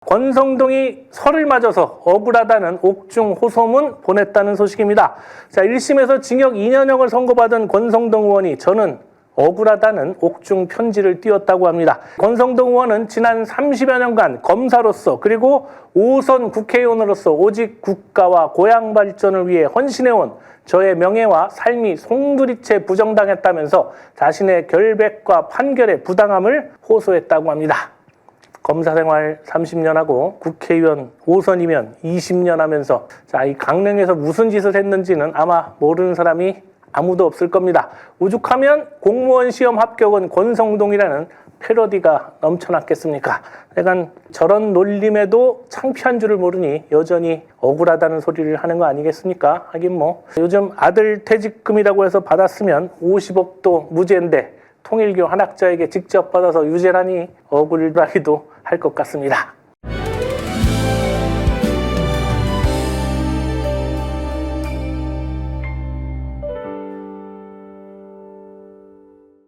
권성동이 설을 맞아서 억울하다는 옥중 호소문 보냈다는 소식입니다. 자, 1심에서 징역 2년형을 선고받은 권성동 의원이 저는 억울하다는 옥중 편지를 띄웠다고 합니다. 권성동 의원은 지난 30여 년간 검사로서 그리고 5선 국회의원으로서 오직 국가와 고향 발전을 위해 헌신해온 저의 명예와 삶이 송두리째 부정당했다면서 자신의 결백과 판결의 부당함을 호소했다고 합니다. 검사 생활 30년 하고 국회의원 5선이면 20년 하면서 자, 이 강릉에서 무슨 짓을 했는지는 아마 모르는 사람이 아무도 없을 겁니다. 오죽하면 공무원 시험 합격은 권성동이라는 패러디가 넘쳐났겠습니까? 약간 저런 놀림에도 창피한 줄을 모르니 여전히 억울하다는 소리를 하는 거 아니겠습니까? 하긴 뭐 요즘 아들 퇴직금이라고 해서 받았으면 50억도 무죄인데 통일교 한학자에게 직접 받아서 유죄라니 억울하기도 할 것 같습니다.